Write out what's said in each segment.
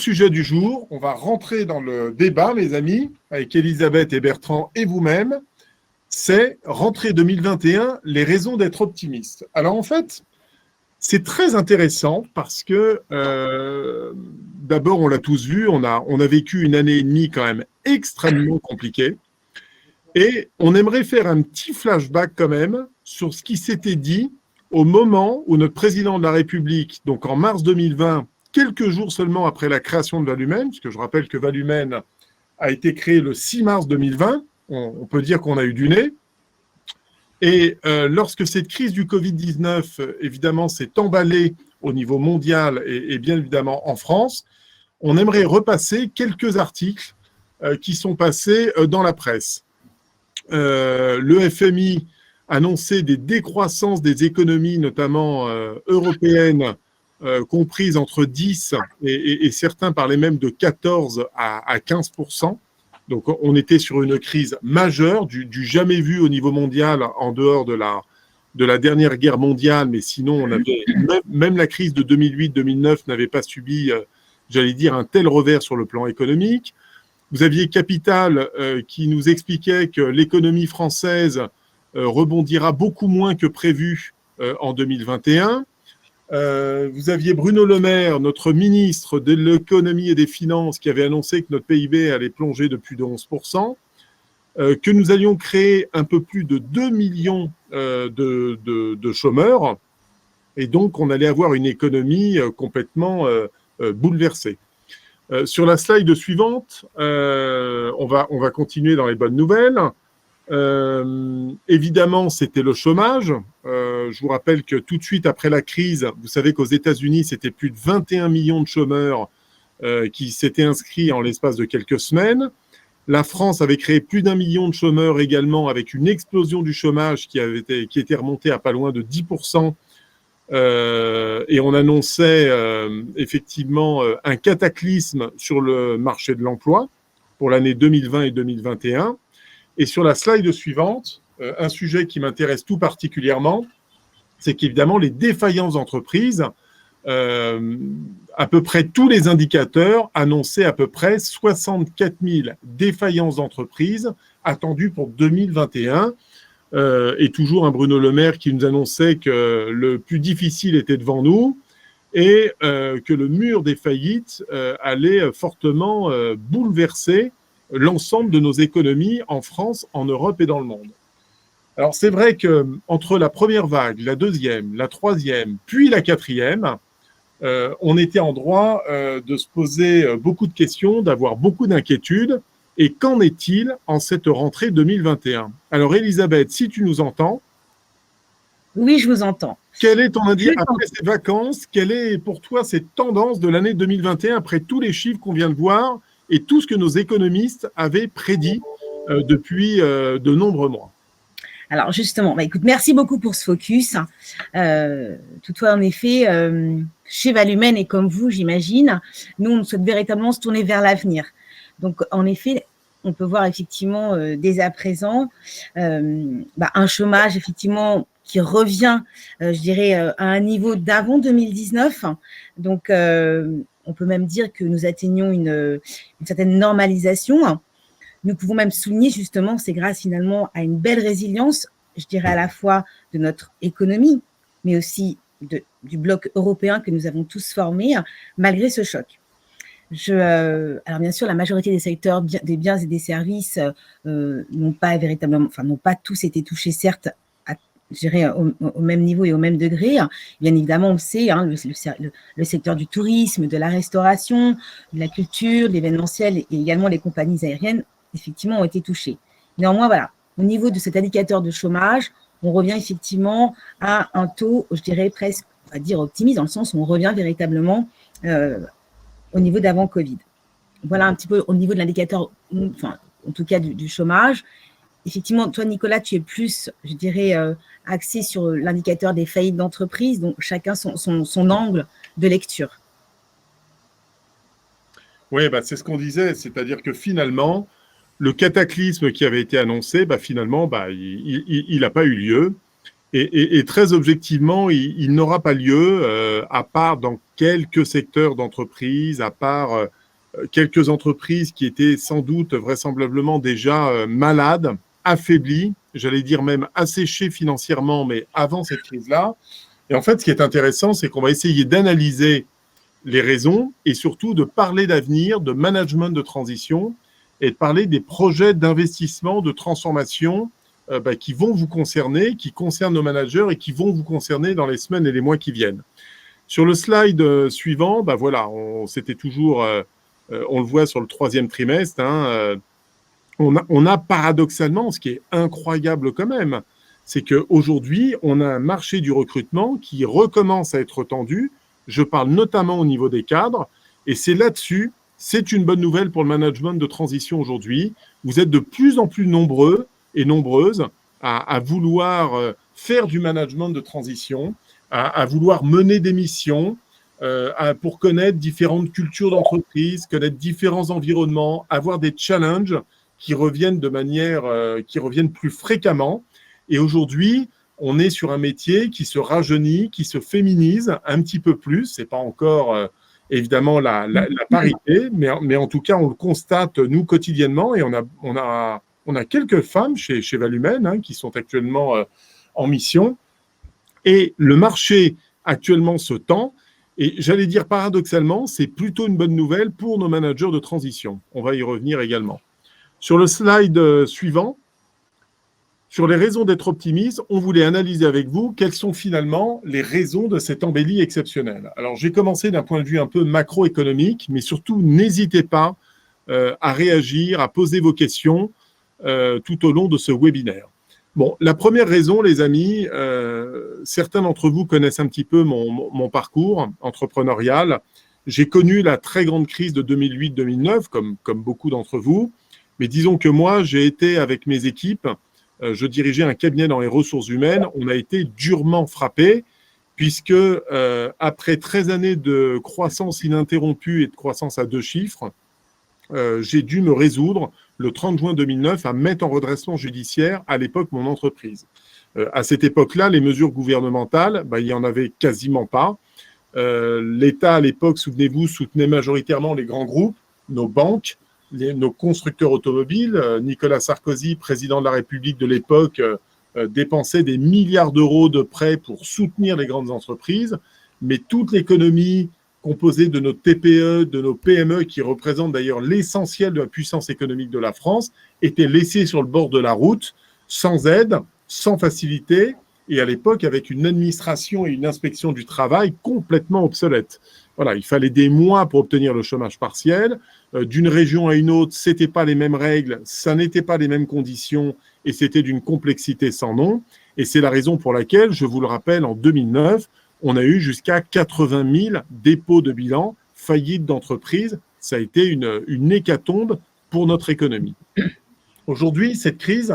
sujet du jour. On va rentrer dans le débat, mes amis, avec Elisabeth et Bertrand et vous-même. C'est rentrée 2021, les raisons d'être optimiste. Alors en fait, c'est très intéressant parce que d'abord, on l'a tous vu, on a vécu une année et demie quand même extrêmement compliquée. Et on aimerait faire un petit flashback quand même sur ce qui s'était dit au moment où notre président de la République, donc en mars 2020, quelques jours seulement après la création de Valumène, puisque je rappelle que Valumène a été créé le 6 mars 2020, on peut dire qu'on a eu du nez. Et lorsque cette crise du Covid-19, évidemment, s'est emballée au niveau mondial et bien évidemment en France, on aimerait repasser quelques articles qui sont passés dans la presse. Le FMI annonçait des décroissances des économies, notamment européennes, comprises entre 10 et certains parlaient même de 14 à 15%. Donc on était sur une crise majeure, du jamais vu au niveau mondial en dehors de la dernière guerre mondiale, mais sinon on avait même la crise de 2008-2009 n'avait pas subi, j'allais dire, un tel revers sur le plan économique. Vous aviez Capital qui nous expliquait que l'économie française rebondira beaucoup moins que prévu en 2021. Vous aviez Bruno Le Maire, notre ministre de l'économie et des finances, qui avait annoncé que notre PIB allait plonger de plus de 11%, que nous allions créer un peu plus de 2 millions de chômeurs, et donc on allait avoir une économie complètement bouleversée. Sur la slide suivante, on va continuer dans les bonnes nouvelles. Évidemment, c'était le chômage. Je vous rappelle que tout de suite après la crise, vous savez qu'aux États-Unis, c'était plus de 21 millions de chômeurs qui s'étaient inscrits en l'espace de quelques semaines. La France avait créé plus d'1 million de chômeurs également, avec une explosion du chômage qui était remontée à pas loin de 10%. Et on annonçait effectivement un cataclysme sur le marché de l'emploi pour l'année 2020 et 2021. Et sur la slide suivante, un sujet qui m'intéresse tout particulièrement, c'est qu'évidemment les défaillances d'entreprises, à peu près tous les indicateurs annonçaient à peu près 64 000 défaillances d'entreprises attendues pour 2021. Et toujours un Bruno Le Maire qui nous annonçait que le plus difficile était devant nous et que le mur des faillites allait fortement bouleverser l'ensemble de nos économies en France, en Europe et dans le monde. Alors c'est vrai qu'entre la première vague, la deuxième, la troisième, puis la quatrième, on était en droit de se poser beaucoup de questions, d'avoir beaucoup d'inquiétudes. Et qu'en est-il en cette rentrée 2021 ? Alors, Elisabeth, si tu nous entends. Oui, je vous entends. Quel est ton avis après ces vacances ? Quelle est pour toi cette tendance de l'année 2021 après tous les chiffres qu'on vient de voir et tout ce que nos économistes avaient prédit depuis de nombreux mois ? Alors, justement, écoute, merci beaucoup pour ce focus. Toutefois, en effet, chez Valumène et comme vous, j'imagine, nous, on souhaite véritablement se tourner vers l'avenir. Donc, en effet, on peut voir effectivement dès à présent un chômage effectivement qui revient, je dirais, à un niveau d'avant 2019. Donc, on peut même dire que nous atteignons une certaine normalisation. Nous pouvons même souligner justement, c'est grâce finalement à une belle résilience, je dirais à la fois de notre économie, mais aussi du bloc européen que nous avons tous formé, malgré ce choc. Alors bien sûr, la majorité des secteurs des biens et des services n'ont pas véritablement, n'ont pas tous été touchés, certes, je dirais au même niveau et au même degré. Bien évidemment, on le sait, le secteur du tourisme, de la restauration, de la culture, de l'événementiel et également les compagnies aériennes, effectivement, ont été touchés. Néanmoins, voilà, au niveau de cet indicateur de chômage, on revient effectivement à un taux, je dirais presque, on va dire optimiste, dans le sens où on revient véritablement au niveau d'avant Covid. Voilà un petit peu au niveau de l'indicateur, en tout cas du chômage. Effectivement, toi, Nicolas, tu es plus, je dirais, axé sur l'indicateur des faillites d'entreprise, donc chacun son angle de lecture. Oui, c'est ce qu'on disait, c'est-à-dire que finalement, le cataclysme qui avait été annoncé, finalement, il n'a pas eu lieu. Et très objectivement, il n'aura pas lieu, à part dans quelques secteurs d'entreprise, à part quelques entreprises qui étaient sans doute vraisemblablement déjà malades, affaiblies, j'allais dire même asséchées financièrement, mais avant cette crise-là. Et en fait, ce qui est intéressant, c'est qu'on va essayer d'analyser les raisons et surtout de parler d'avenir, de management de transition et de parler des projets d'investissement, de transformation qui vont vous concerner, qui concernent nos managers et qui vont vous concerner dans les semaines et les mois qui viennent. Sur le slide suivant, voilà, c'était toujours, on le voit sur le 3e trimestre, on a paradoxalement, ce qui est incroyable quand même, c'est qu'aujourd'hui, on a un marché du recrutement qui recommence à être tendu. Je parle notamment au niveau des cadres, et c'est là-dessus, c'est une bonne nouvelle pour le management de transition aujourd'hui. Vous êtes de plus en plus nombreux et nombreuses à vouloir faire du management de transition, à vouloir mener des missions pour connaître différentes cultures d'entreprise, connaître différents environnements, avoir des challenges qui reviennent qui reviennent plus fréquemment. Et aujourd'hui, on est sur un métier qui se rajeunit, qui se féminise un petit peu plus. C'est pas encore évidemment la parité, mais en tout cas, on le constate nous quotidiennement et on a quelques femmes chez Valumène qui sont actuellement en mission. Et le marché actuellement se tend. Et j'allais dire paradoxalement, c'est plutôt une bonne nouvelle pour nos managers de transition. On va y revenir également. Sur le slide suivant, sur les raisons d'être optimiste, on voulait analyser avec vous quelles sont finalement les raisons de cette embellie exceptionnelle. Alors, j'ai commencé d'un point de vue un peu macroéconomique, mais surtout, n'hésitez pas à réagir, à poser vos questions tout au long de ce webinaire. Bon, la première raison, les amis, certains d'entre vous connaissent un petit peu mon parcours entrepreneurial. J'ai connu la très grande crise de 2008-2009, comme beaucoup d'entre vous. Mais disons que moi, j'ai été avec mes équipes, je dirigeais un cabinet dans les ressources humaines, on a été durement frappés, puisque après 13 années de croissance ininterrompue et de croissance à 2 chiffres, j'ai dû me résoudre le 30 juin 2009 à mettre en redressement judiciaire à l'époque mon entreprise. À cette époque-là, les mesures gouvernementales, il n'y en avait quasiment pas. L'État, à l'époque, souvenez-vous, soutenait majoritairement les grands groupes, nos banques, nos constructeurs automobiles. Nicolas Sarkozy, président de la République de l'époque, dépensait des milliards d'euros de prêts pour soutenir les grandes entreprises, mais toute l'économie composée de nos TPE, de nos PME, qui représentent d'ailleurs l'essentiel de la puissance économique de la France, était laissée sur le bord de la route, sans aide, sans facilité, et à l'époque avec une administration et une inspection du travail complètement obsolètes. Voilà, il fallait des mois pour obtenir le chômage partiel. D'une région à une autre, ce n'étaient pas les mêmes règles, ça n'était pas les mêmes conditions et c'était d'une complexité sans nom. Et c'est la raison pour laquelle, je vous le rappelle, en 2009, on a eu jusqu'à 80 000 dépôts de bilan, faillites d'entreprises. Ça a été une hécatombe pour notre économie. Aujourd'hui, cette crise,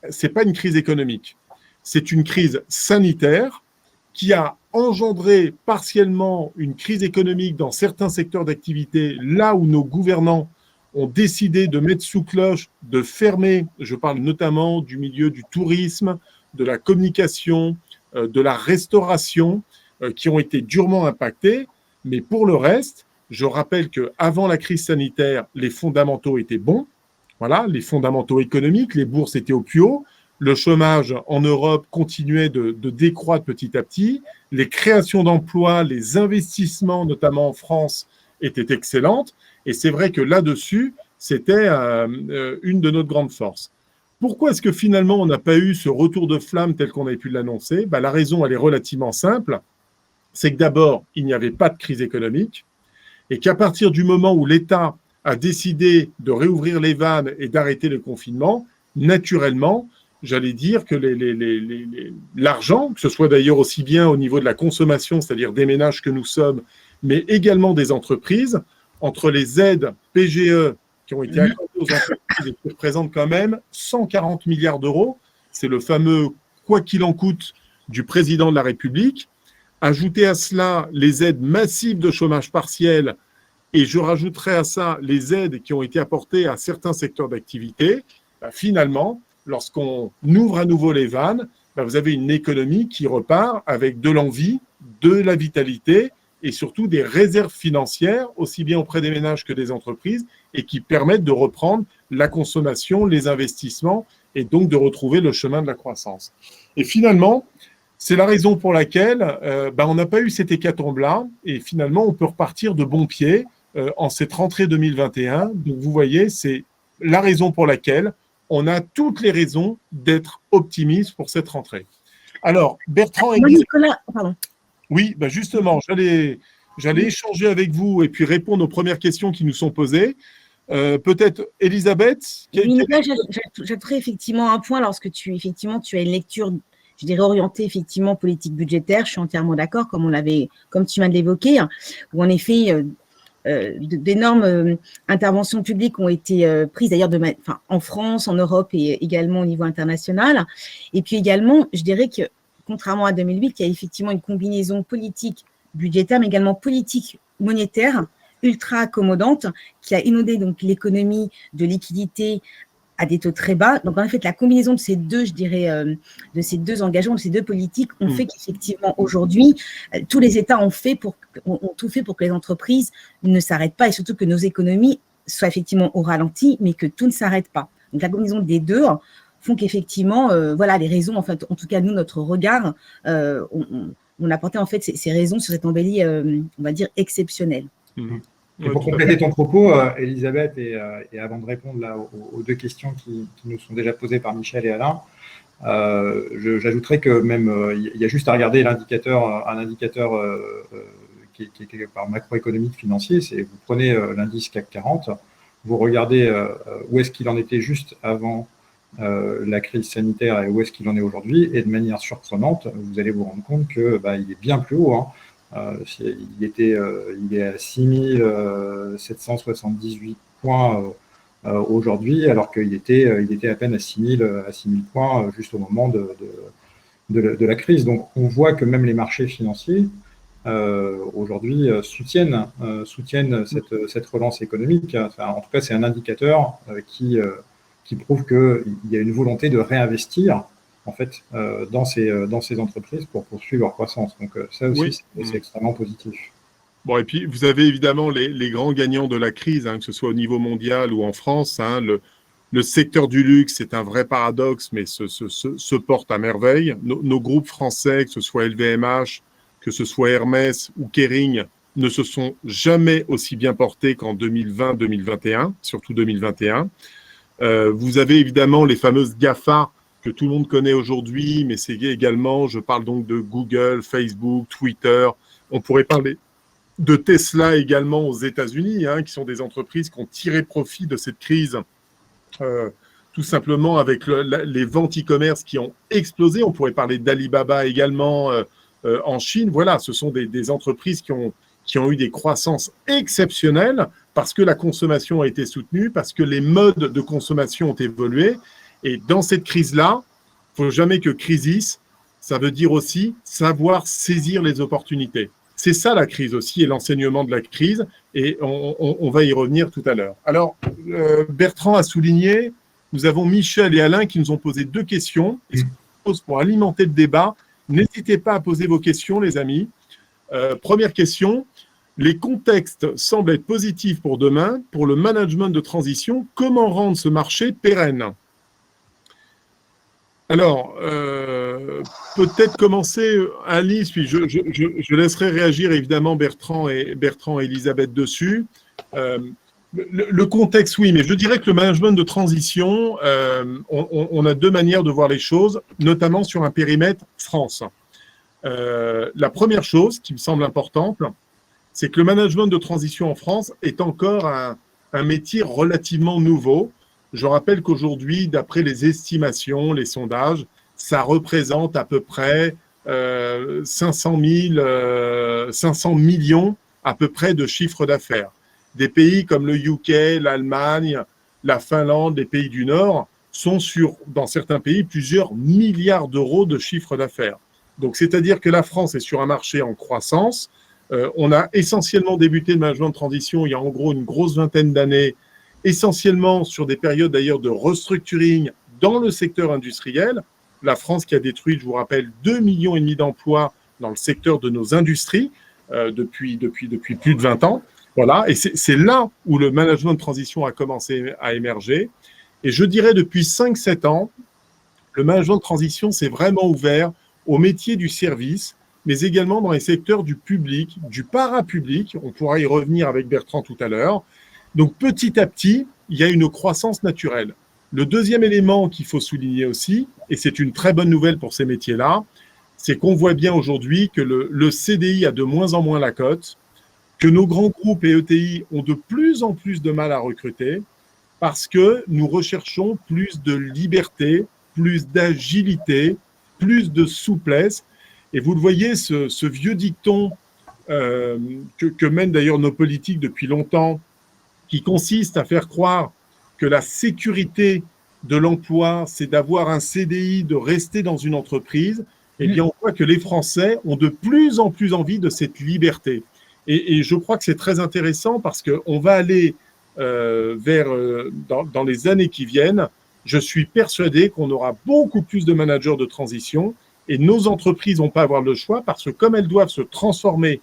ce n'est pas une crise économique. C'est une crise sanitaire qui a engendré partiellement une crise économique dans certains secteurs d'activité, là où nos gouvernants ont décidé de mettre sous cloche, de fermer, je parle notamment du milieu du tourisme, de la communication, de la restauration, qui ont été durement impactés. Mais pour le reste, je rappelle qu'avant la crise sanitaire, les fondamentaux étaient bons. Voilà, les fondamentaux économiques, les bourses étaient au plus haut. Le chômage en Europe continuait de décroître petit à petit. Les créations d'emplois, les investissements, notamment en France, étaient excellentes. Et c'est vrai que là-dessus, c'était une de nos grandes forces. Pourquoi est-ce que finalement, on n'a pas eu ce retour de flamme tel qu'on avait pu l'annoncer ? La raison, elle est relativement simple. C'est que d'abord, il n'y avait pas de crise économique et qu'à partir du moment où l'État a décidé de réouvrir les vannes et d'arrêter le confinement, naturellement, j'allais dire que l'argent, que ce soit d'ailleurs aussi bien au niveau de la consommation, c'est-à-dire des ménages que nous sommes, mais également des entreprises, entre les aides PGE qui ont été accordées aux entreprises et qui représentent quand même 140 milliards d'euros, c'est le fameux « quoi qu'il en coûte » du président de la République. Ajouter à cela les aides massives de chômage partiel et je rajouterai à ça les aides qui ont été apportées à certains secteurs d'activité, finalement, lorsqu'on ouvre à nouveau les vannes, vous avez une économie qui repart avec de l'envie, de la vitalité et surtout des réserves financières, aussi bien auprès des ménages que des entreprises, et qui permettent de reprendre la consommation, les investissements, et donc de retrouver le chemin de la croissance. Et finalement, c'est la raison pour laquelle on n'a pas eu cette hécatombe-là, et finalement, on peut repartir de bon pied en cette rentrée 2021. Donc, vous voyez, c'est la raison pour laquelle on a toutes les raisons d'être optimiste pour cette rentrée. Alors, Bertrand et Nicolas, pardon. Oui, justement, j'allais échanger avec vous et puis répondre aux premières questions qui nous sont posées. Peut-être Elisabeth. Nicolas, j'ajouterais effectivement un point lorsque tu as une lecture, je dirais orientée effectivement politique budgétaire. Je suis entièrement d'accord, comme tu viens de l'évoquer, où en effet d'énormes interventions publiques ont été prises d'ailleurs en France, en Europe et également au niveau international. Et puis également, je dirais que contrairement à 2008, il y a effectivement une combinaison politique budgétaire, mais également politique monétaire ultra accommodante qui a inondé donc l'économie de liquidité à des taux très bas. Donc en fait, la combinaison de ces deux, je dirais, de ces deux engagements, de ces deux politiques, ont fait qu'effectivement aujourd'hui, tous les États ont tout fait pour que les entreprises ne s'arrêtent pas et surtout que nos économies soient effectivement au ralenti, mais que tout ne s'arrête pas. Donc la combinaison des deux font qu'effectivement, les raisons, en fait, en tout cas nous, notre regard, on a porté en fait ces raisons sur cette embellie, on va dire exceptionnelle. Et pour compléter ton propos, Elisabeth, et avant de répondre là, aux deux questions qui nous sont déjà posées par Michel et Alain, j'ajouterais que même il y a juste à regarder un indicateur qui est par macroéconomique financier. C'est vous prenez l'indice CAC 40, vous regardez où est-ce qu'il en était juste avant la crise sanitaire et où est-ce qu'il en est aujourd'hui, et de manière surprenante, vous allez vous rendre compte que il est bien plus haut. Il est à 6778 points aujourd'hui, alors qu'il était à peine à 6000 points juste au moment de la crise. Donc on voit que même les marchés financiers aujourd'hui soutiennent cette relance économique. Enfin, en tout cas, c'est un indicateur qui prouve qu'il y a une volonté de réinvestir en fait, dans ces entreprises pour poursuivre leur croissance. Donc ça aussi, c'est extrêmement positif. Bon, et puis vous avez évidemment les grands gagnants de la crise, que ce soit au niveau mondial ou en France. Le secteur du luxe, c'est un vrai paradoxe, mais se porte à merveille. Nos groupes français, que ce soit LVMH, que ce soit Hermès ou Kering, ne se sont jamais aussi bien portés qu'en 2020-2021, surtout 2021. Vous avez évidemment les fameuses GAFA, que tout le monde connaît aujourd'hui, mais c'est également, je parle donc de Google, Facebook, Twitter. On pourrait parler de Tesla également aux États-Unis, qui sont des entreprises qui ont tiré profit de cette crise, tout simplement avec les ventes e-commerce qui ont explosé. On pourrait parler d'Alibaba également en Chine. Voilà, ce sont des entreprises qui ont eu des croissances exceptionnelles parce que la consommation a été soutenue, parce que les modes de consommation ont évolué. Et dans cette crise-là, il ne faut jamais que crisis, ça veut dire aussi savoir saisir les opportunités. C'est ça la crise aussi et l'enseignement de la crise, et on va y revenir tout à l'heure. Alors, Bertrand a souligné, nous avons Michel et Alain qui nous ont posé deux questions. Pour alimenter le débat, n'hésitez pas à poser vos questions, les amis. Première question, les contextes semblent être positifs pour demain, pour le management de transition. Comment rendre ce marché pérenne ? Alors, peut-être commencer, Alice, puis je laisserai réagir évidemment Bertrand et Elisabeth dessus. Le contexte, oui, mais je dirais que le management de transition, on a deux manières de voir les choses, notamment sur un périmètre France. La première chose qui me semble importante, c'est que le management de transition en France est encore un métier relativement nouveau. Je rappelle qu'aujourd'hui, d'après les estimations, les sondages, ça représente à peu près 500 millions à peu près de chiffre d'affaires. Des pays comme le UK, l'Allemagne, la Finlande, les pays du Nord sont dans certains pays, plusieurs milliards d'euros de chiffre d'affaires. Donc, c'est-à-dire que la France est sur un marché en croissance. On a essentiellement débuté le management de transition il y a en gros une grosse vingtaine d'années, essentiellement sur des périodes d'ailleurs de restructuring dans le secteur industriel. La France qui a détruit, je vous rappelle, 2,5 millions d'emplois dans le secteur de nos industries depuis plus de 20 ans. Voilà, et c'est là où le management de transition a commencé à émerger. Et je dirais depuis 5-7 ans, le management de transition s'est vraiment ouvert au métier du service, mais également dans les secteurs du public, du parapublic. On pourra y revenir avec Bertrand tout à l'heure. Donc petit à petit, il y a une croissance naturelle. Le deuxième élément qu'il faut souligner aussi, et c'est une très bonne nouvelle pour ces métiers-là, c'est qu'on voit bien aujourd'hui que le CDI a de moins en moins la cote, que nos grands groupes et ETI ont de plus en plus de mal à recruter parce que nous recherchons plus de liberté, plus d'agilité, plus de souplesse. Et vous le voyez, ce vieux dicton que mènent d'ailleurs nos politiques depuis longtemps, qui consiste à faire croire que la sécurité de l'emploi, c'est d'avoir un CDI, de rester dans une entreprise, eh bien, on voit que les Français ont de plus en plus envie de cette liberté. Et je crois que c'est très intéressant parce qu'on va aller dans les années qui viennent, je suis persuadé qu'on aura beaucoup plus de managers de transition et nos entreprises vont pas avoir le choix parce que comme elles doivent se transformer,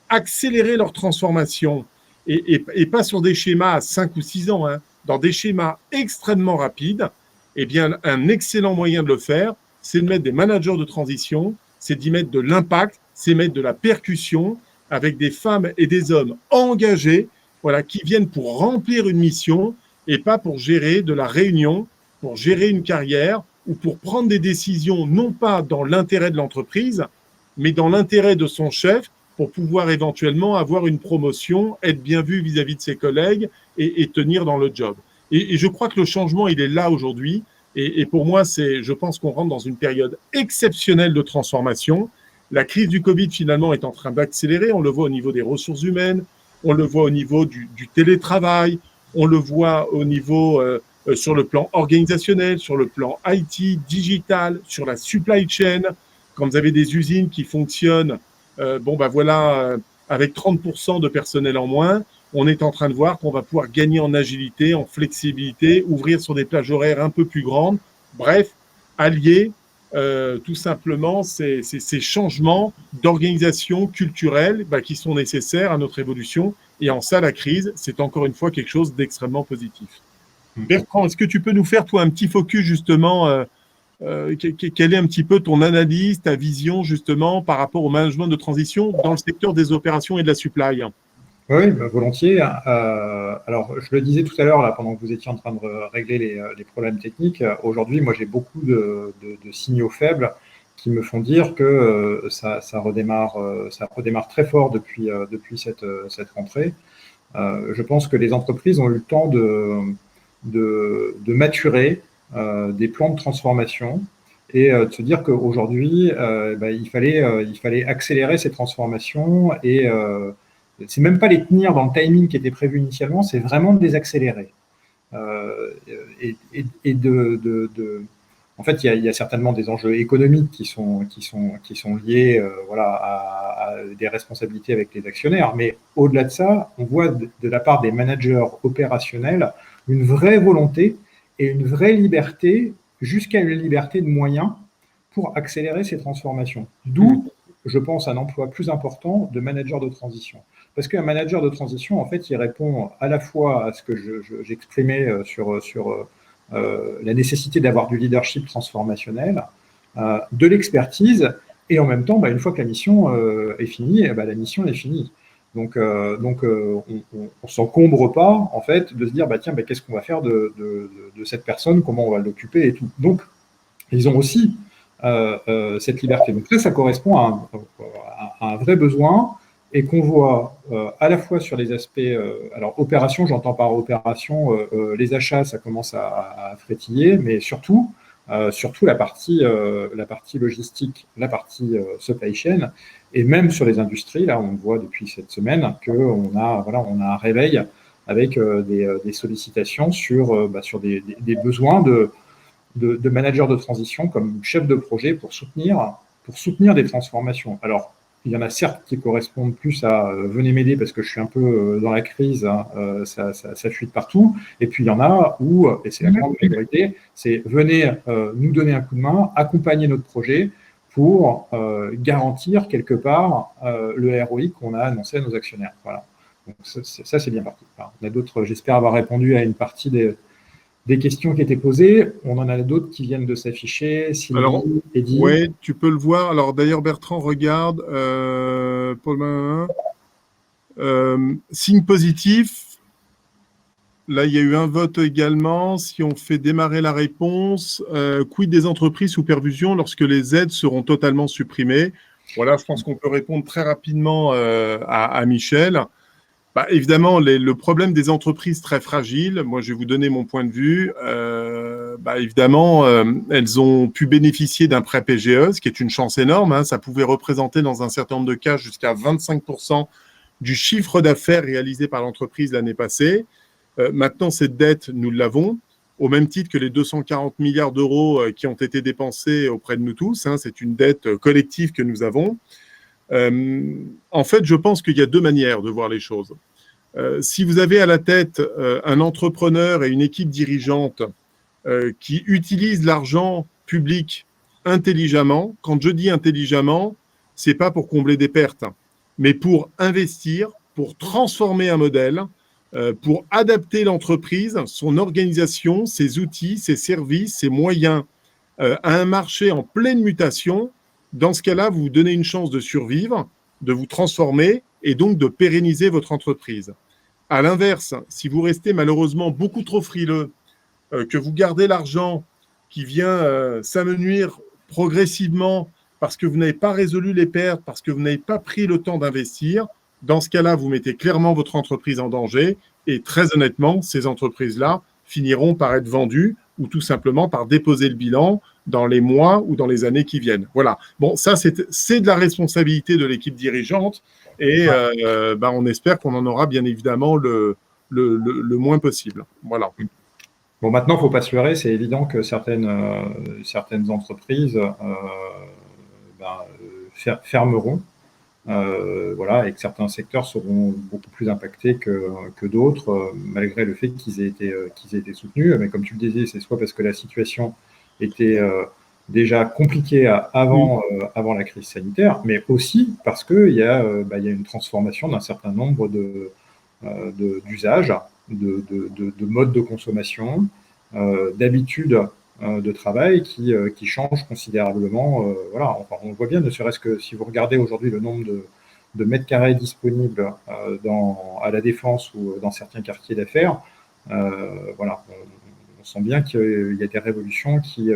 accélérer leur transformation et pas sur des schémas à 5 ou 6 ans, hein, dans des schémas extrêmement rapides, eh bien, un excellent moyen de le faire, c'est de mettre des managers de transition, c'est d'y mettre de l'impact, c'est mettre de la percussion avec des femmes et des hommes engagés, voilà, qui viennent pour remplir une mission et pas pour gérer de la réunion, pour gérer une carrière ou pour prendre des décisions non pas dans l'intérêt de l'entreprise, mais dans l'intérêt de son chef pour pouvoir éventuellement avoir une promotion, être bien vu vis-à-vis de ses collègues et tenir dans le job. Et je crois que le changement, il est là aujourd'hui. Et pour moi, je pense qu'on rentre dans une période exceptionnelle de transformation. La crise du Covid, finalement, est en train d'accélérer. On le voit au niveau des ressources humaines, on le voit au niveau du télétravail, on le voit au niveau sur le plan organisationnel, sur le plan IT, digital, sur la supply chain. Quand vous avez des usines qui fonctionnent, avec 30% de personnel en moins, on est en train de voir qu'on va pouvoir gagner en agilité, en flexibilité, ouvrir sur des plages horaires un peu plus grandes. Bref, allier tout simplement ces changements d'organisation culturelle qui sont nécessaires à notre évolution. Et en ça, la crise, c'est encore une fois quelque chose d'extrêmement positif. Bertrand, est-ce que tu peux nous faire, toi, un petit focus, justement, quelle est un petit peu ton analyse, ta vision, justement, par rapport au management de transition dans le secteur des opérations et de la supply? Oui, volontiers. Alors, je le disais tout à l'heure, là, pendant que vous étiez en train de régler les problèmes techniques, aujourd'hui, moi, j'ai beaucoup de signaux faibles qui me font dire que ça redémarre très fort depuis cette rentrée. Je pense que les entreprises ont eu le temps de maturer des plans de transformation et de se dire qu'aujourd'hui, il fallait accélérer ces transformations et c'est même pas les tenir dans le timing qui était prévu initialement, c'est vraiment de les accélérer. En fait, il y a certainement des enjeux économiques qui sont liés à des responsabilités avec les actionnaires. Mais au-delà de ça, on voit de la part des managers opérationnels une vraie volonté et une vraie liberté, jusqu'à une liberté de moyens pour accélérer ces transformations. D'où, je pense, un emploi plus important de manager de transition. Parce qu'un manager de transition, en fait, il répond à la fois à ce que j'exprimais sur la nécessité d'avoir du leadership transformationnel, de l'expertise, et en même temps, une fois que la mission est finie, la mission est finie. Donc on ne s'encombre pas, en fait, de se dire, qu'est-ce qu'on va faire de cette personne, comment on va l'occuper et tout. Donc, ils ont aussi cette liberté. Donc ça correspond à un vrai besoin et qu'on voit à la fois sur les aspects, alors opération, j'entends par opération, les achats, ça commence à frétiller, mais surtout la partie logistique, la partie supply chain, et même sur les industries, là on voit depuis cette semaine qu'on a un réveil avec des sollicitations sur des besoins de managers de transition comme chef de projet pour soutenir des transformations. Alors, il y en a certes qui correspondent plus à venez m'aider parce que je suis un peu dans la crise, hein, ça fuit de partout. Et puis il y en a où, et c'est la grande majorité, c'est venez nous donner un coup de main, accompagner notre projet pour garantir quelque part le ROI qu'on a annoncé à nos actionnaires. Voilà. Donc, ça c'est bien parti. Alors, on a d'autres, j'espère avoir répondu à une partie des questions qui étaient posées. On en a d'autres qui viennent de s'afficher. Alors, Eddy. oui, tu peux le voir. Alors, d'ailleurs, Bertrand, regarde. Signe positif. Là, il y a eu un vote également. Si on fait démarrer la réponse, quid des entreprises sous perfusion lorsque les aides seront totalement supprimées? Voilà, je pense qu'on peut répondre très rapidement à Michel. Bah, évidemment, le problème des entreprises très fragiles, moi je vais vous donner mon point de vue, évidemment, elles ont pu bénéficier d'un prêt PGE, ce qui est une chance énorme, hein. Ça pouvait représenter dans un certain nombre de cas jusqu'à 25% du chiffre d'affaires réalisé par l'entreprise l'année passée. Maintenant, cette dette, nous l'avons, au même titre que les 240 milliards d'euros qui ont été dépensés auprès de nous tous, hein. C'est une dette collective que nous avons. En fait, je pense qu'il y a deux manières de voir les choses. Si vous avez à la tête un entrepreneur et une équipe dirigeante qui utilisent l'argent public intelligemment, quand je dis intelligemment, c'est pas pour combler des pertes, mais pour investir, pour transformer un modèle, pour adapter l'entreprise, son organisation, ses outils, ses services, ses moyens à un marché en pleine mutation. Dans ce cas-là, vous vous donnez une chance de survivre, de vous transformer et donc de pérenniser votre entreprise. À l'inverse, si vous restez malheureusement beaucoup trop frileux, que vous gardez l'argent qui vient s'amenuire progressivement parce que vous n'avez pas résolu les pertes, parce que vous n'avez pas pris le temps d'investir, dans ce cas-là, vous mettez clairement votre entreprise en danger et très honnêtement, ces entreprises-là finiront par être vendues ou tout simplement par déposer le bilan dans les mois ou dans les années qui viennent. Voilà. Bon, ça, c'est de la responsabilité de l'équipe dirigeante et on espère qu'on en aura bien évidemment le moins possible. Voilà. Bon, maintenant, il ne faut pas se leurrer. C'est évident que certaines entreprises fermeront. Voilà, et que certains secteurs seront beaucoup plus impactés que d'autres, malgré le fait qu'ils aient été soutenus. Mais comme tu le disais, c'est soit parce que la situation était déjà compliquée avant la crise sanitaire, mais aussi parce qu'il y a une transformation d'un certain nombre d'usages, de modes de consommation, d'habitudes de travail qui changent considérablement. Voilà, enfin, on voit bien, ne serait-ce que si vous regardez aujourd'hui le nombre de mètres carrés disponibles à la Défense ou dans certains quartiers d'affaires, voilà, on sent bien qu'il y a des révolutions qui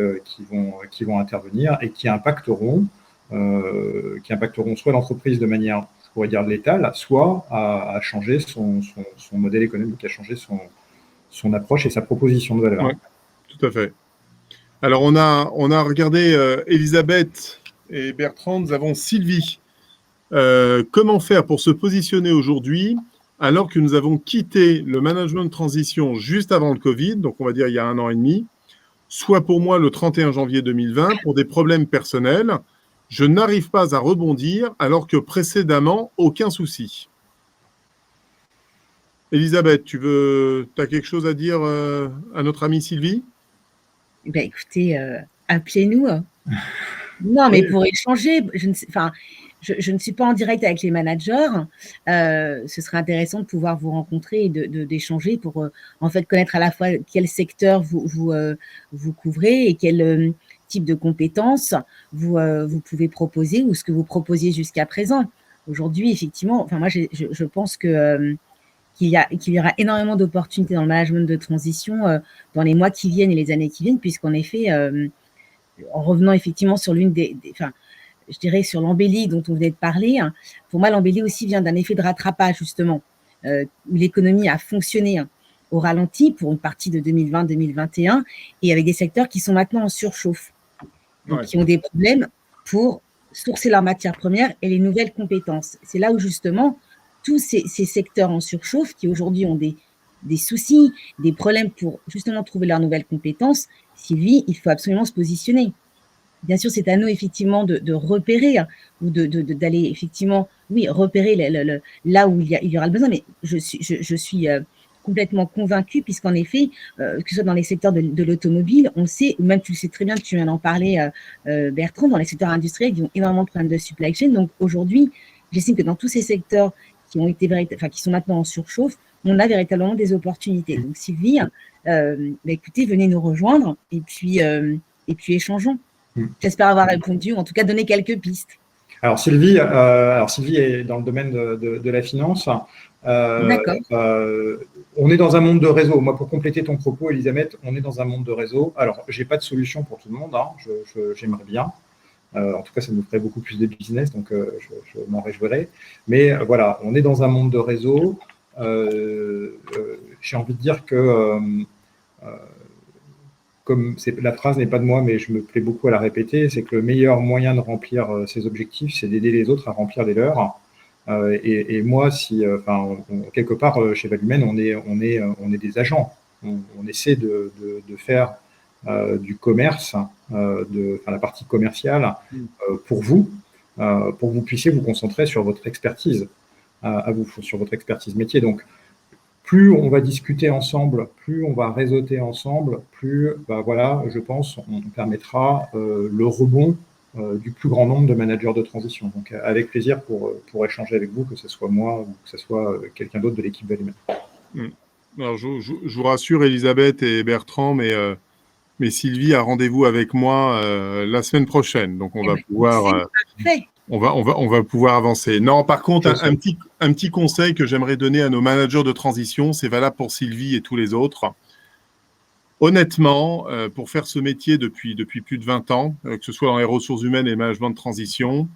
vont intervenir et qui impacteront soit l'entreprise de manière, je pourrais dire, létale, soit à changer son modèle économique, à changer son approche et sa proposition de valeur. Ouais, tout à fait. Alors, on a regardé Elisabeth et Bertrand, nous avons Sylvie. Comment faire pour se positionner aujourd'hui alors que nous avons quitté le management de transition juste avant le Covid, donc on va dire il y a 1 an et demi, soit pour moi le 31 janvier 2020, pour des problèmes personnels. Je n'arrive pas à rebondir alors que précédemment, aucun souci. Elisabeth, tu as quelque chose à dire à notre amie Sylvie? Ben, écoutez, appelez-nous. Non, mais pour échanger, je ne suis pas en direct avec les managers. Ce serait intéressant de pouvoir vous rencontrer et d'échanger pour en fait connaître à la fois quel secteur vous couvrez et quel type de compétences vous pouvez proposer ou ce que vous proposiez jusqu'à présent. Aujourd'hui, effectivement, enfin moi je pense que qu'il y aura énormément d'opportunités dans le management de transition dans les mois qui viennent et les années qui viennent, puisqu'en effet, en revenant effectivement sur je dirais sur l'embellie dont on venait de parler, hein, pour moi, l'embellie aussi vient d'un effet de rattrapage, justement, où l'économie a fonctionné au ralenti pour une partie de 2020-2021 et avec des secteurs qui sont maintenant en surchauffe, donc qui ont des problèmes pour sourcer leurs matières premières et les nouvelles compétences. C'est là où, justement, tous ces secteurs en surchauffe qui aujourd'hui ont des soucis, des problèmes pour justement trouver leurs nouvelles compétences, Sylvie, il faut absolument se positionner. bien sûr, c'est à nous effectivement de repérer ou d'aller effectivement, oui, repérer là où il y aura le besoin. Mais je suis complètement convaincue, puisqu'en effet, que ce soit dans les secteurs de l'automobile, on sait, même tu le sais très bien, tu viens d'en parler, Bertrand, dans les secteurs industriels, ils ont énormément de problèmes de supply chain. Donc aujourd'hui, j'estime que dans tous ces secteurs qui ont été qui sont maintenant en surchauffe, on a véritablement des opportunités. Donc Sylvie, écoutez, venez nous rejoindre et puis échangeons. J'espère avoir répondu, ou en tout cas donné quelques pistes. Alors Sylvie est dans le domaine de la finance. D'accord. On est dans un monde de réseau. Moi, pour compléter ton propos, Elisabeth, on est dans un monde de réseau. Alors, j'ai pas de solution pour tout le monde. Hein. J'aimerais bien. En tout cas, ça nous ferait beaucoup plus de business, donc je m'en réjouirais. Mais voilà, on est dans un monde de réseau. J'ai envie de dire que, comme la phrase n'est pas de moi, mais je me plais beaucoup à la répéter, c'est que le meilleur moyen de remplir ses objectifs, c'est d'aider les autres à remplir les leurs. Et moi, quelque part, chez Valumène, on est des agents. On essaie de faire du commerce, la partie commerciale, pour vous puissiez vous concentrer sur votre expertise, sur votre expertise métier. Donc, plus on va discuter ensemble, plus on va réseauter ensemble, plus, je pense, on permettra le rebond du plus grand nombre de managers de transition. Donc, avec plaisir pour échanger avec vous, que ce soit moi ou que ce soit quelqu'un d'autre de l'équipe Valumène. Alors, je vous rassure, Elisabeth et Bertrand, mais Sylvie a rendez-vous avec moi la semaine prochaine, donc on va pouvoir. On va pouvoir avancer. Non, par contre, un petit conseil que j'aimerais donner à nos managers de transition, c'est valable pour Sylvie et tous les autres. Honnêtement, pour faire ce métier depuis plus de 20 ans, que ce soit dans les ressources humaines et le management de transition,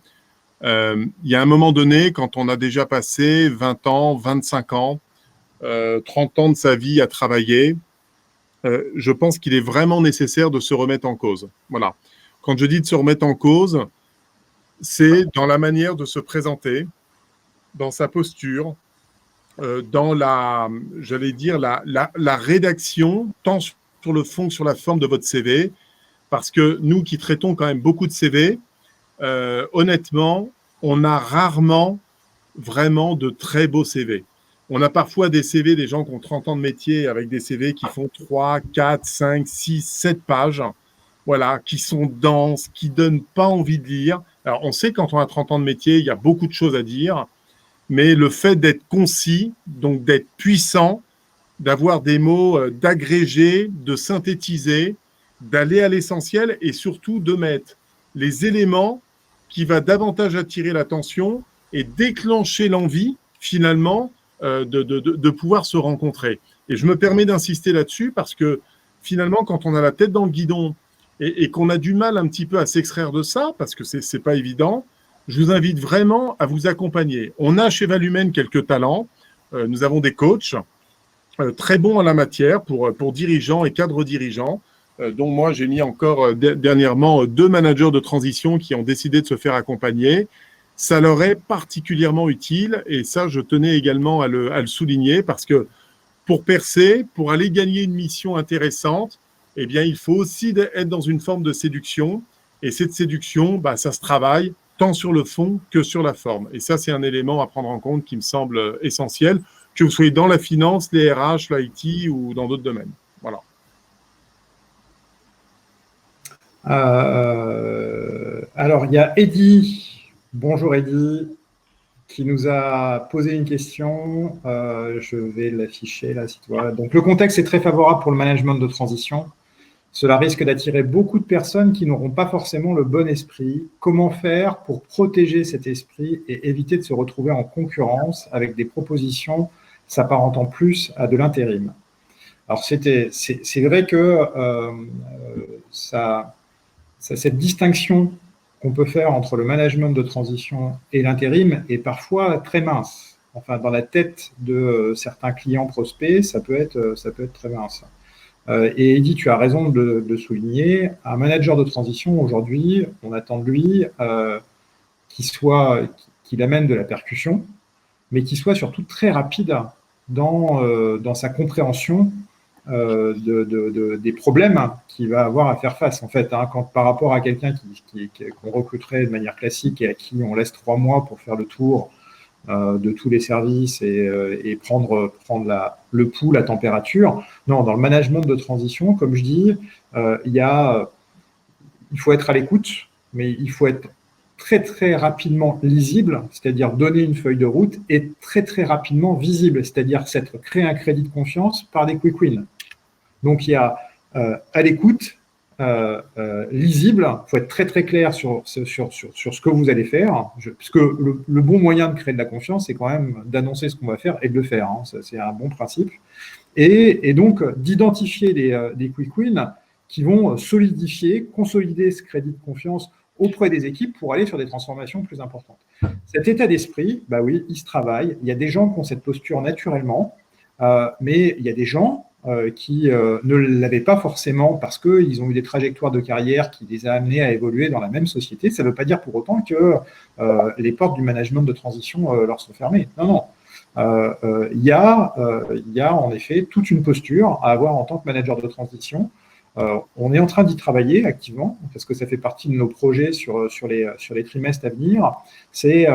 il y a un moment donné, quand on a déjà passé 20 ans, 25 ans, 30 ans de sa vie à travailler, je pense qu'il est vraiment nécessaire de se remettre en cause. Voilà. Quand je dis de se remettre en cause, c'est dans la manière de se présenter, dans sa posture, dans la rédaction, tant sur le fond que sur la forme de votre CV, parce que nous qui traitons quand même beaucoup de CV, honnêtement, on a rarement vraiment de très beaux CV. On a parfois des CV, des gens qui ont 30 ans de métier, avec des CV qui font 3, 4, 5, 6, 7 pages, voilà, qui sont denses, qui ne donnent pas envie de lire. Alors, on sait que quand on a 30 ans de métier, il y a beaucoup de choses à dire, mais le fait d'être concis, donc d'être puissant, d'avoir des mots, d'agréger, de synthétiser, d'aller à l'essentiel et surtout de mettre les éléments qui va davantage attirer l'attention et déclencher l'envie, finalement, de pouvoir se rencontrer. Et je me permets d'insister là-dessus parce que, finalement, quand on a la tête dans le guidon et qu'on a du mal un petit peu à s'extraire de ça, parce que c'est pas évident, je vous invite vraiment à vous accompagner. On a chez Valumène quelques talents. Nous avons des coachs très bons en la matière pour dirigeants et cadres dirigeants, dont moi j'ai mis encore dernièrement 2 managers de transition qui ont décidé de se faire accompagner. Ça leur est particulièrement utile et ça, je tenais également à le souligner parce que pour percer, pour aller gagner une mission intéressante, eh bien, il faut aussi être dans une forme de séduction. Et cette séduction, ça se travaille tant sur le fond que sur la forme. Et ça, c'est un élément à prendre en compte qui me semble essentiel, que vous soyez dans la finance, les RH, l'IT ou dans d'autres domaines. Voilà. Alors, il y a Eddy. Bonjour Eddy, qui nous a posé une question. Je vais l'afficher là, si tu vois. Donc, le contexte est très favorable pour le management de transition. Cela risque d'attirer beaucoup de personnes qui n'auront pas forcément le bon esprit. Comment faire pour protéger cet esprit et éviter de se retrouver en concurrence avec des propositions s'apparentant plus à de l'intérim? Alors, c'est vrai que cette distinction qu'on peut faire entre le management de transition et l'intérim est parfois très mince. Enfin, dans la tête de certains clients prospects, ça peut être très mince. Et Eddy, tu as raison de souligner, un manager de transition, aujourd'hui, on attend de lui qu'il amène de la percussion, mais qu'il soit surtout très rapide dans sa compréhension des problèmes qu'il va avoir à faire face, en fait, hein, par rapport à quelqu'un qu'on recruterait de manière classique et à qui on laisse 3 mois pour faire le tour de tous les services et prendre le pouls, la température. Non, dans le management de transition, comme je dis, il faut être à l'écoute, mais il faut être très très rapidement lisible, c'est-à-dire donner une feuille de route, et très très rapidement visible, c'est-à-dire créer un crédit de confiance par des quick wins. Donc il y a à l'écoute, lisible, il faut être très très clair sur ce que vous allez faire, parce que le bon moyen de créer de la confiance, c'est quand même d'annoncer ce qu'on va faire et de le faire, hein, c'est un bon principe, et donc d'identifier des quick wins qui vont consolider ce crédit de confiance auprès des équipes pour aller sur des transformations plus importantes. Cet état d'esprit, bah oui, il se travaille. Il y a des gens qui ont cette posture naturellement, mais il y a des gens qui ne l'avaient pas forcément parce qu'ils ont eu des trajectoires de carrière qui les a amenés à évoluer dans la même société. Ça ne veut pas dire pour autant que les portes du management de transition leur sont fermées. Non, non. Il y a en effet toute une posture à avoir en tant que manager de transition. On est en train d'y travailler activement parce que ça fait partie de nos projets sur les trimestres à venir. C'est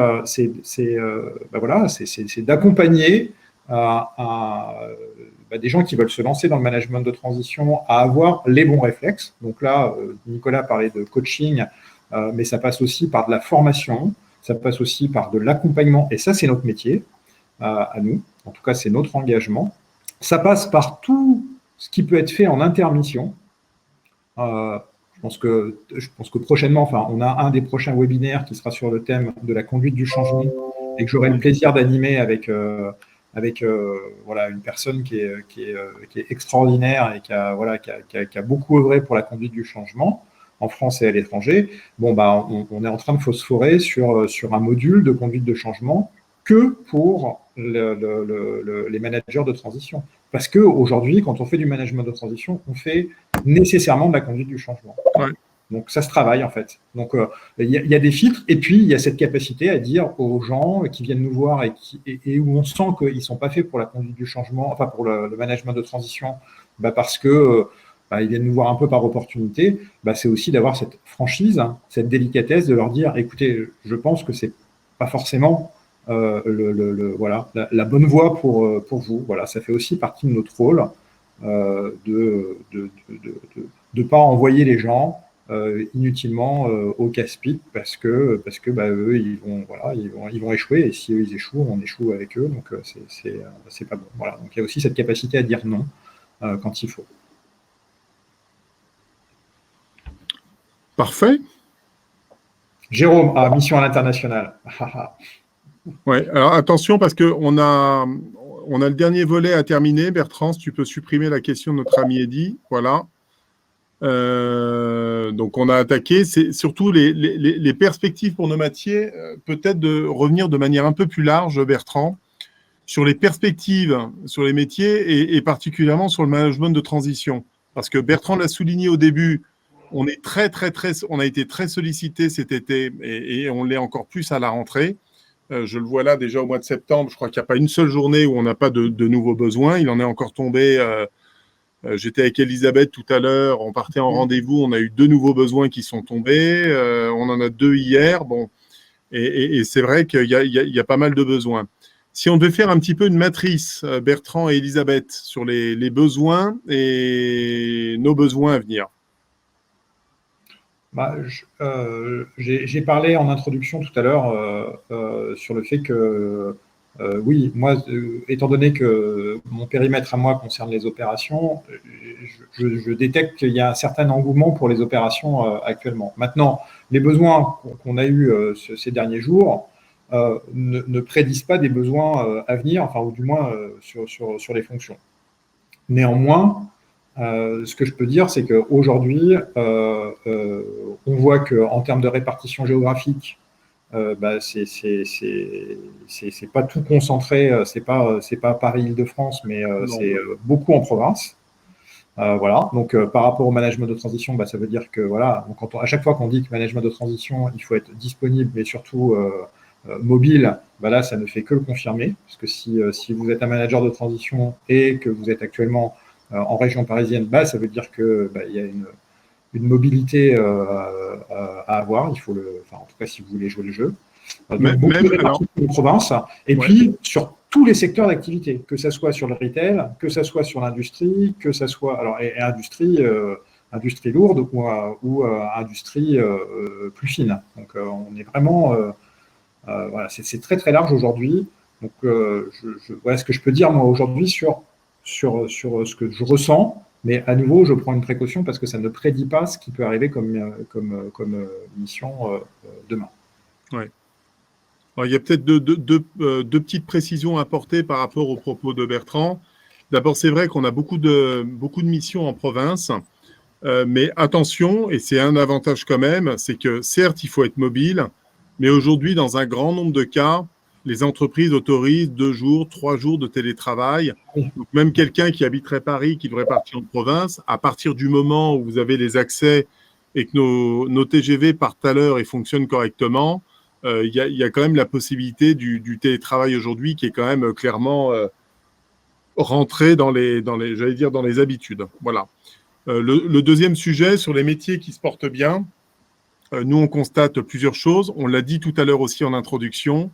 d'accompagner des gens qui veulent se lancer dans le management de transition à avoir les bons réflexes. Donc là, Nicolas parlait de coaching, mais ça passe aussi par de la formation, ça passe aussi par de l'accompagnement, et ça, c'est notre métier à nous. En tout cas, c'est notre engagement. Ça passe par tout ce qui peut être fait en intermission. Je pense que prochainement, on a un des prochains webinaires qui sera sur le thème de la conduite du changement et que j'aurai le plaisir d'animer avec une personne qui est extraordinaire et qui a beaucoup œuvré pour la conduite du changement en France et à l'étranger. Bon, on est en train de phosphorer sur un module de conduite de changement que pour les managers de transition. Parce qu'aujourd'hui, quand on fait du management de transition, on fait nécessairement de la conduite du changement. Ouais. Donc, ça se travaille, en fait. Donc, il y a des filtres, et puis il y a cette capacité à dire aux gens qui viennent nous voir et où on sent qu'ils ne sont pas faits pour la conduite du changement, enfin pour le management de transition, parce que ils viennent nous voir un peu par opportunité, c'est aussi d'avoir cette franchise, hein, cette délicatesse de leur dire, écoutez, je pense que ce n'est pas forcément la bonne voie pour vous. Voilà, ça fait aussi partie de notre rôle de ne pas envoyer les gens inutilement au casse-pipe parce que eux ils vont échouer, et si eux ils échouent, on échoue avec eux, donc c'est pas bon. Voilà, donc il y a aussi cette capacité à dire non quand il faut. Parfait. Jérôme, mission à l'international. Ouais, alors attention parce qu'on a le dernier volet à terminer. Bertrand, si tu peux supprimer la question de notre ami Eddy. Voilà. Donc on a attaqué. C'est surtout les perspectives pour nos métiers, peut-être de revenir de manière un peu plus large, Bertrand, sur les perspectives sur les métiers et particulièrement sur le management de transition. Parce que Bertrand l'a souligné au début, on est on a été très sollicité cet été et on l'est encore plus à la rentrée. Je le vois là déjà au mois de septembre. Je crois qu'il n'y a pas une seule journée où on n'a pas de nouveaux besoins. Il en est encore tombé. J'étais avec Elisabeth tout à l'heure. On partait en rendez-vous. On a eu 2 nouveaux besoins qui sont tombés. On en a 2 hier. Bon, et c'est vrai qu'il y a pas mal de besoins. Si on devait faire un petit peu une matrice, Bertrand et Elisabeth, sur les besoins et nos besoins à venir. J'ai parlé en introduction tout à l'heure sur le fait que, oui, moi, étant donné que mon périmètre à moi concerne les opérations, je détecte qu'il y a un certain engouement pour les opérations actuellement. Maintenant, les besoins qu'on a eus ces derniers jours ne prédisent pas des besoins à venir, enfin, ou du moins sur les fonctions. Néanmoins, ce que je peux dire, c'est qu'aujourd'hui, on voit qu'en termes de répartition géographique, c'est pas tout concentré, c'est pas Paris-Île-de-France, mais c'est beaucoup en province. Voilà. Donc, par rapport au management de transition, ça veut dire que voilà, donc à chaque fois qu'on dit que management de transition, il faut être disponible, mais surtout mobile, là, ça ne fait que le confirmer, parce que si vous êtes un manager de transition et que vous êtes actuellement en région parisienne, ça veut dire que il y a une mobilité à avoir. Il faut en tout cas, si vous voulez jouer le jeu. Donc, beaucoup de répartition de province. Et puis, sur tous les secteurs d'activité, que ce soit sur le retail, que ce soit sur l'industrie, que ce soit industrie lourde ou industrie plus fine. Donc, on est vraiment... voilà, c'est très, très large aujourd'hui. Donc, voilà ce que je peux dire, moi, aujourd'hui, sur ce que je ressens. Mais à nouveau, je prends une précaution parce que ça ne prédit pas ce qui peut arriver comme mission demain. Ouais. Alors, il y a peut-être deux petites précisions à apporter par rapport aux propos de Bertrand. D'abord, c'est vrai qu'on a beaucoup de missions en province, mais attention, et c'est un avantage quand même, c'est que certes, il faut être mobile, mais aujourd'hui, dans un grand nombre de cas, les entreprises autorisent 2 jours, 3 jours de télétravail. Donc, même quelqu'un qui habiterait Paris, qui devrait partir en province, à partir du moment où vous avez les accès et que nos TGV partent à l'heure et fonctionnent correctement, il y a quand même la possibilité du télétravail aujourd'hui qui est quand même clairement rentré dans les habitudes. Voilà. Le deuxième sujet sur les métiers qui se portent bien, nous on constate plusieurs choses. On l'a dit tout à l'heure aussi en introduction.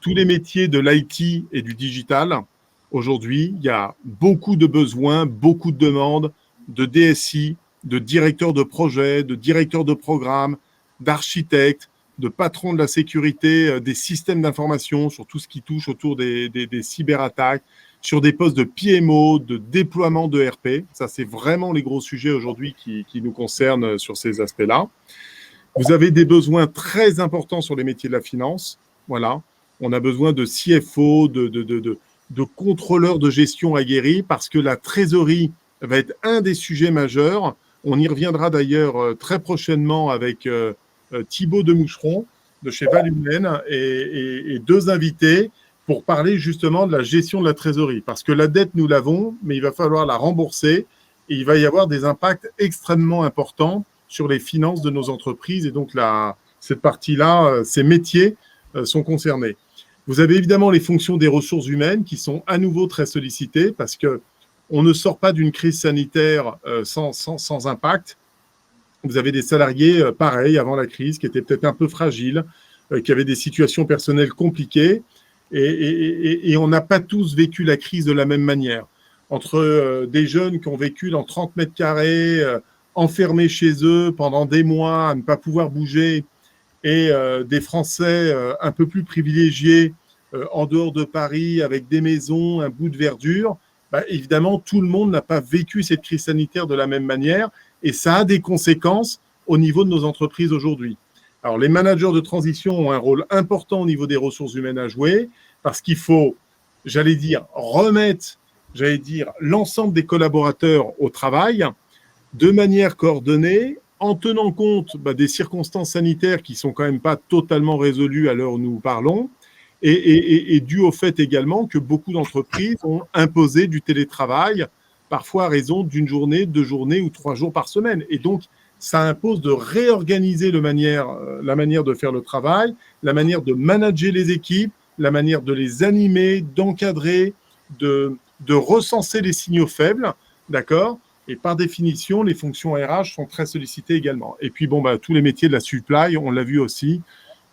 Tous les métiers de l'IT et du digital, aujourd'hui, il y a beaucoup de besoins, beaucoup de demandes de DSI, de directeurs de projet, de directeurs de programme, d'architectes, de patrons de la sécurité, des systèmes d'information sur tout ce qui touche autour des cyberattaques, sur des postes de PMO, de déploiement de RP. Ça, c'est vraiment les gros sujets aujourd'hui qui nous concernent sur ces aspects-là. Vous avez des besoins très importants sur les métiers de la finance. Voilà. On a besoin de CFO, de contrôleurs de gestion aguerris parce que la trésorerie va être un des sujets majeurs. On y reviendra d'ailleurs très prochainement avec Thibaut Demoucheron de chez Valumène et 2 invités pour parler justement de la gestion de la trésorerie. Parce que la dette, nous l'avons, mais il va falloir la rembourser et il va y avoir des impacts extrêmement importants sur les finances de nos entreprises. Et donc, cette partie-là, ces métiers sont concernés. Vous avez évidemment les fonctions des ressources humaines qui sont à nouveau très sollicitées parce qu'on ne sort pas d'une crise sanitaire sans impact. Vous avez des salariés pareils avant la crise qui étaient peut-être un peu fragiles, qui avaient des situations personnelles compliquées et on n'a pas tous vécu la crise de la même manière. Entre des jeunes qui ont vécu dans 30 mètres carrés, enfermés chez eux pendant des mois, à ne pas pouvoir bouger, et des Français un peu plus privilégiés en dehors de Paris avec des maisons, un bout de verdure, évidemment, tout le monde n'a pas vécu cette crise sanitaire de la même manière et ça a des conséquences au niveau de nos entreprises aujourd'hui. Alors, les managers de transition ont un rôle important au niveau des ressources humaines à jouer parce qu'il faut, remettre, l'ensemble des collaborateurs au travail de manière coordonnée, en tenant compte des circonstances sanitaires qui ne sont quand même pas totalement résolues à l'heure où nous parlons, et dû au fait également que beaucoup d'entreprises ont imposé du télétravail, parfois à raison d'1 journée, 2 journées ou 3 jours par semaine. Et donc, ça impose de réorganiser la manière de faire le travail, la manière de manager les équipes, la manière de les animer, d'encadrer, de recenser les signaux faibles, d'accord ? Et par définition, les fonctions RH sont très sollicitées également. Et puis, tous les métiers de la supply, on l'a vu aussi,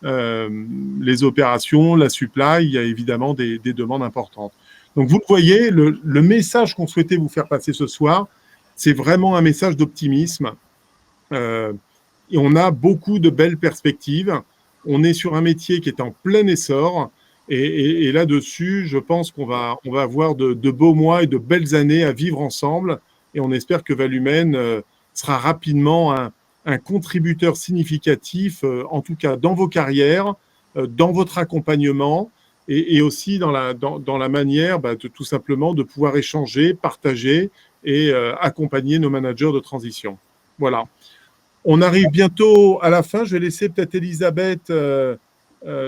les opérations, la supply, il y a évidemment des demandes importantes. Donc, vous le voyez, le message qu'on souhaitait vous faire passer ce soir, c'est vraiment un message d'optimisme. Et on a beaucoup de belles perspectives. On est sur un métier qui est en plein essor. Et là-dessus, je pense qu'on va avoir de beaux mois et de belles années à vivre ensemble. Et on espère que Valumène sera rapidement un contributeur significatif, en tout cas dans vos carrières, dans votre accompagnement et aussi dans la manière tout simplement de pouvoir échanger, partager et accompagner nos managers de transition. Voilà. On arrive bientôt à la fin. Je vais laisser peut-être Elisabeth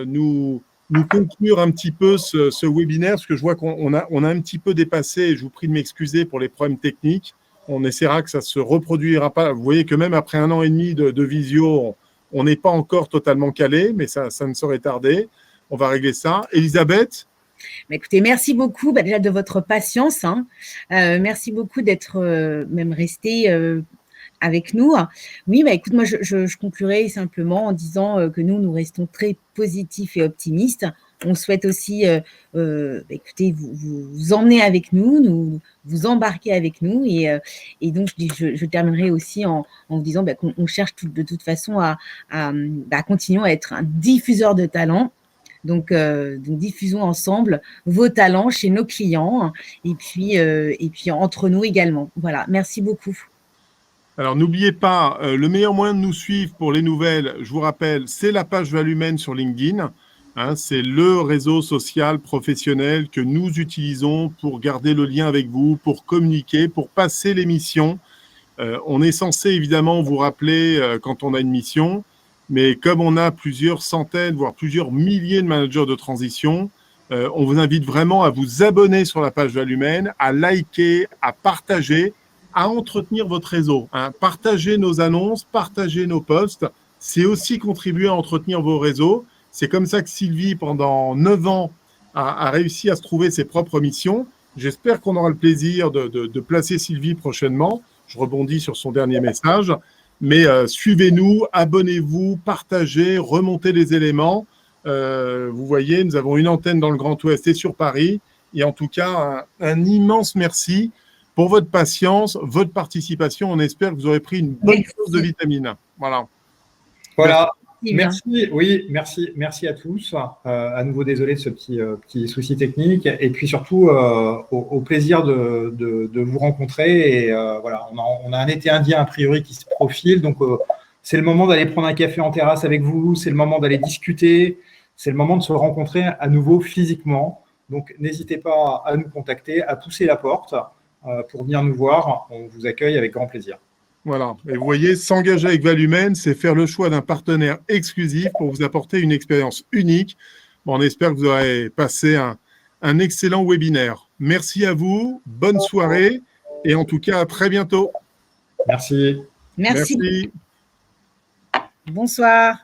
nous conclure un petit peu ce webinaire, parce que je vois qu'on a un petit peu dépassé, et je vous prie de m'excuser pour les problèmes techniques. On essaiera que ça ne se reproduira pas. Vous voyez que même après 1 an et demi de visio, on n'est pas encore totalement calé, mais ça ne saurait tarder. On va régler ça. Elisabeth, Écoutez, merci beaucoup déjà de votre patience. Merci beaucoup d'être même resté avec nous. Oui, écoute, moi, je conclurai simplement en disant que nous restons très positifs et optimistes. On souhaite aussi, écoutez, vous emmener avec nous, vous embarquer avec nous. Et donc, je terminerai aussi en vous disant qu'on cherche de toute façon à continuer à être un diffuseur de talents. Donc, diffusons ensemble vos talents chez nos clients et puis entre nous également. Voilà, merci beaucoup. Alors, n'oubliez pas, le meilleur moyen de nous suivre pour les nouvelles, je vous rappelle, c'est la page Valumène sur LinkedIn. C'est le réseau social professionnel que nous utilisons pour garder le lien avec vous, pour communiquer, pour passer les missions. On est censé évidemment vous rappeler quand on a une mission, mais comme on a plusieurs centaines, voire plusieurs milliers de managers de transition, on vous invite vraiment à vous abonner sur la page Valumène, à liker, à partager, à entretenir votre réseau. Partagez nos annonces, partagez nos posts. C'est aussi contribuer à entretenir vos réseaux. C'est comme ça que Sylvie, pendant 9 ans, a réussi à se trouver ses propres missions. J'espère qu'on aura le plaisir de placer Sylvie prochainement. Je rebondis sur son dernier message. Mais suivez-nous, abonnez-vous, partagez, remontez les éléments. Vous voyez, nous avons une antenne dans le Grand Ouest et sur Paris. Et en tout cas, un immense merci pour votre patience, votre participation. On espère que vous aurez pris une bonne dose de vitamine. Voilà. Voilà. Merci, oui, merci à tous. À nouveau, désolé de ce petit souci technique. Et puis surtout, au plaisir de vous rencontrer. Et voilà, on a un été indien a priori qui se profile. Donc, c'est le moment d'aller prendre un café en terrasse avec vous. C'est le moment d'aller discuter. C'est le moment de se rencontrer à nouveau physiquement. Donc, n'hésitez pas à nous contacter, à pousser la porte pour venir nous voir. On vous accueille avec grand plaisir. Voilà. Et vous voyez, s'engager avec Valumène, c'est faire le choix d'un partenaire exclusif pour vous apporter une expérience unique. Bon, on espère que vous aurez passé un excellent webinaire. Merci à vous, bonne soirée et en tout cas, à très bientôt. Merci. Merci. Bonsoir.